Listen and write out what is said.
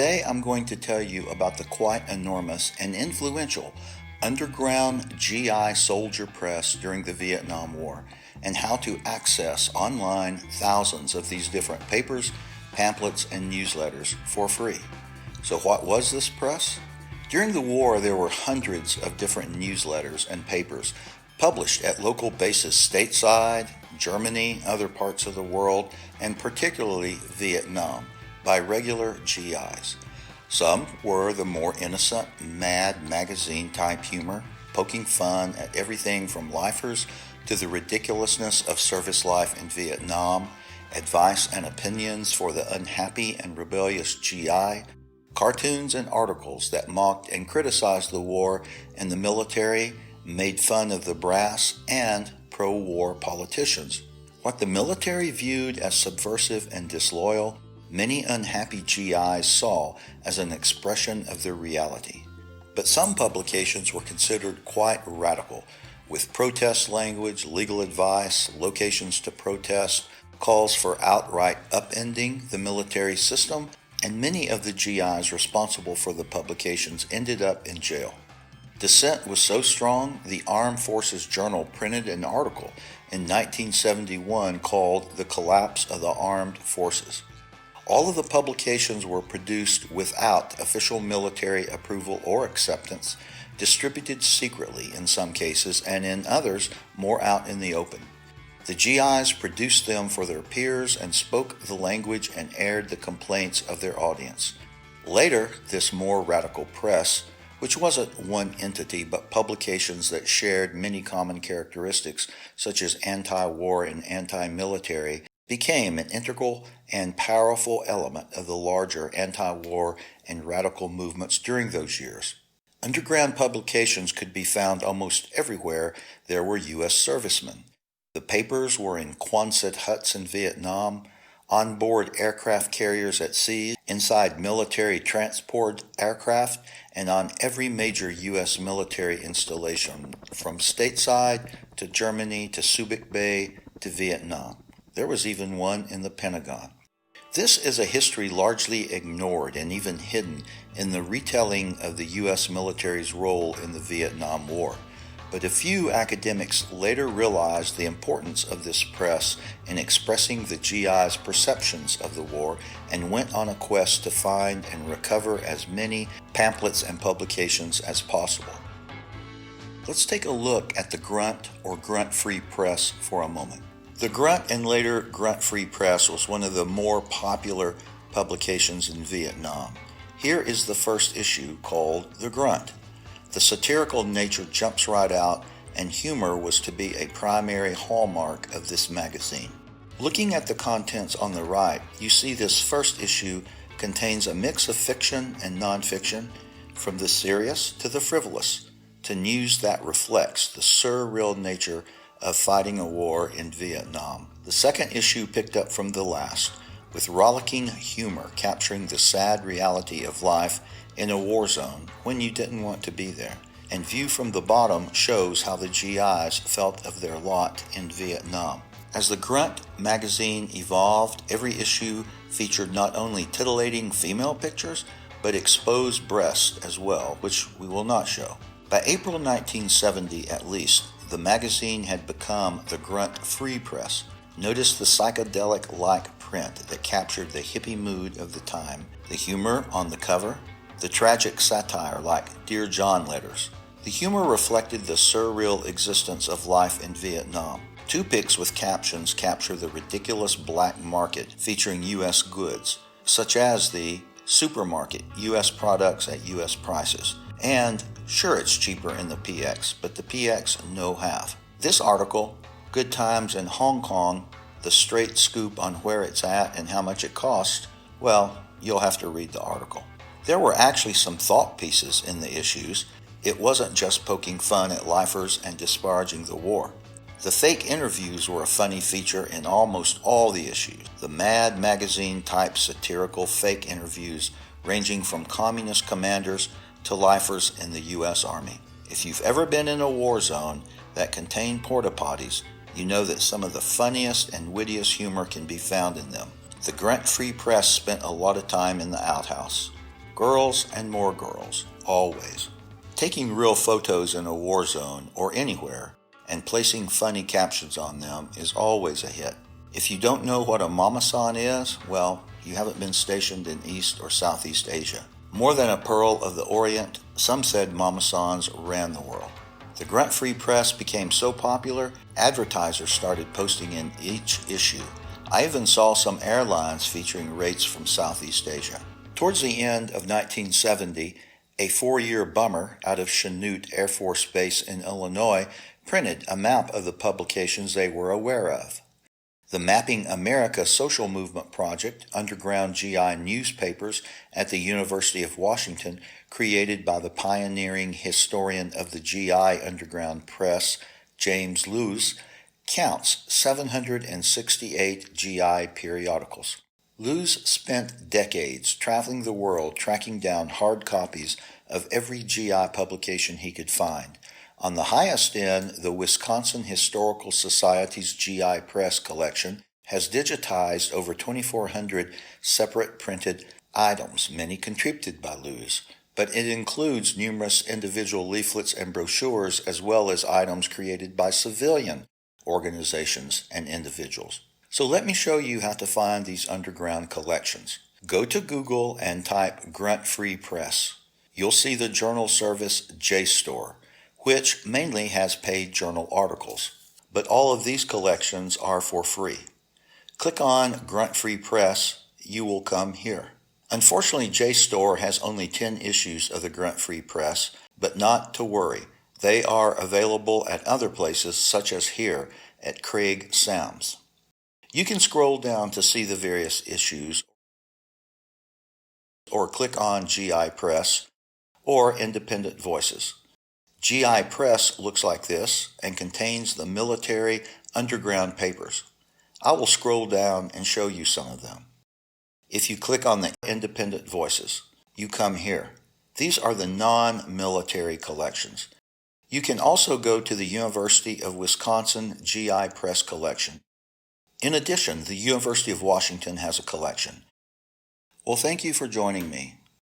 Today I'm going to tell you about the quite enormous and influential underground GI soldier press during the Vietnam War and how to access online thousands of these different papers, pamphlets, and newsletters for free. So what was this press? During the war, there were hundreds of different newsletters and papers published at local bases stateside, Germany, other parts of the world, and particularly Vietnam, by regular GIs. Some were the more innocent, mad magazine-type humor, poking fun at everything from lifers to the ridiculousness of service life in Vietnam, advice and opinions for the unhappy and rebellious GI, cartoons and articles that mocked and criticized the war and the military, made fun of the brass and pro-war politicians. What the military viewed as subversive and disloyal, many unhappy GIs saw as an expression of their reality. But some publications were considered quite radical, with protest language, legal advice, locations to protest, calls for outright upending the military system, and many of the GIs responsible for the publications ended up in jail. Dissent was so strong, the Armed Forces Journal printed an article in 1971 called The Collapse of the Armed Forces. All of the publications were produced without official military approval or acceptance, distributed secretly in some cases, and in others more out in the open. The GIs produced them for their peers and spoke the language and aired the complaints of their audience. Later, this more radical press, which wasn't one entity but publications that shared many common characteristics such as anti-war and anti-military, became an integral and powerful element of the larger anti-war and radical movements during those years. Underground publications could be found almost everywhere there were U.S. servicemen. The papers were in Quonset huts in Vietnam, on board aircraft carriers at sea, inside military transport aircraft, and on every major U.S. military installation, from Stateside to Germany to Subic Bay to Vietnam. There was even one in the Pentagon. This is a history largely ignored and even hidden in the retelling of the U.S. military's role in the Vietnam War. But a few academics later realized the importance of this press in expressing the GI's perceptions of the war and went on a quest to find and recover as many pamphlets and publications as possible. Let's take a look at the Grunt or Grunt Free Press for a moment. The Grunt and later Grunt Free Press was one of the more popular publications in Vietnam. Here is the first issue called The Grunt. The satirical nature jumps right out, and humor was to be a primary hallmark of this magazine. Looking at the contents on the right, you see this first issue contains a mix of fiction and nonfiction, from the serious to the frivolous, to news that reflects the surreal nature of fighting a war in Vietnam. The second issue picked up from the last, with rollicking humor capturing the sad reality of life in a war zone when you didn't want to be there. And view from the bottom shows how the GIs felt of their lot in Vietnam. As the Grunt magazine evolved, every issue featured not only titillating female pictures, but exposed breasts as well, which we will not show. By April 1970 at least, the magazine had become the Grunt Free Press. Notice the psychedelic-like print that captured the hippie mood of the time, the humor on the cover, the tragic satire like Dear John letters. The humor reflected the surreal existence of life in Vietnam. Two pics with captions capture the ridiculous black market featuring U.S. goods, such as the supermarket, U.S. products at U.S. prices, and sure, it's cheaper in the PX, but the PX no have. This article, Good Times in Hong Kong, the straight scoop on where it's at and how much it costs, well, you'll have to read the article. There were actually some thought pieces in the issues. It wasn't just poking fun at lifers and disparaging the war. The fake interviews were a funny feature in almost all the issues. The Mad magazine-type satirical fake interviews ranging from communist commanders to lifers in the U.S. Army. If you've ever been in a war zone that contained porta potties, you know that some of the funniest and wittiest humor can be found in them. The Grunt Free Press spent a lot of time in the outhouse. Girls and more girls, always. Taking real photos in a war zone or anywhere and placing funny captions on them is always a hit. If you don't know what a mama-san is, well, you haven't been stationed in East or Southeast Asia. More than a pearl of the Orient, some said mama-sans ran the world. The Grunt Free Press became so popular, advertisers started posting in each issue. I even saw some airlines featuring rates from Southeast Asia. Towards the end of 1970, a 4-year bummer out of Chanute Air Force Base in Illinois printed a map of the publications they were aware of. The Mapping America Social Movement Project, underground GI newspapers at the University of Washington, created by the pioneering historian of the GI underground press, James Lewes, counts 768 GI periodicals. Lewes spent decades traveling the world tracking down hard copies of every GI publication he could find. On the highest end, the Wisconsin Historical Society's GI Press collection has digitized over 2,400 separate printed items, many contributed by Lewes, but it includes numerous individual leaflets and brochures as well as items created by civilian organizations and individuals. So let me show you how to find these underground collections. Go to Google and type Grunt Free Press. You'll see the journal service JSTOR, which mainly has paid journal articles. But all of these collections are for free. Click on Grunt Free Press, you will come here. Unfortunately, JSTOR has only 10 issues of the Grunt Free Press, but not to worry. They are available at other places such as here at Craig Sam's. You can scroll down to see the various issues or click on GI Press or Independent Voices. GI Press looks like this and contains the military underground papers. I will scroll down and show you some of them. If you click on the Independent Voices, you come here. These are the non-military collections. You can also go to the University of Wisconsin GI Press collection. In addition, the University of Washington has a collection. Well, thank you for joining me.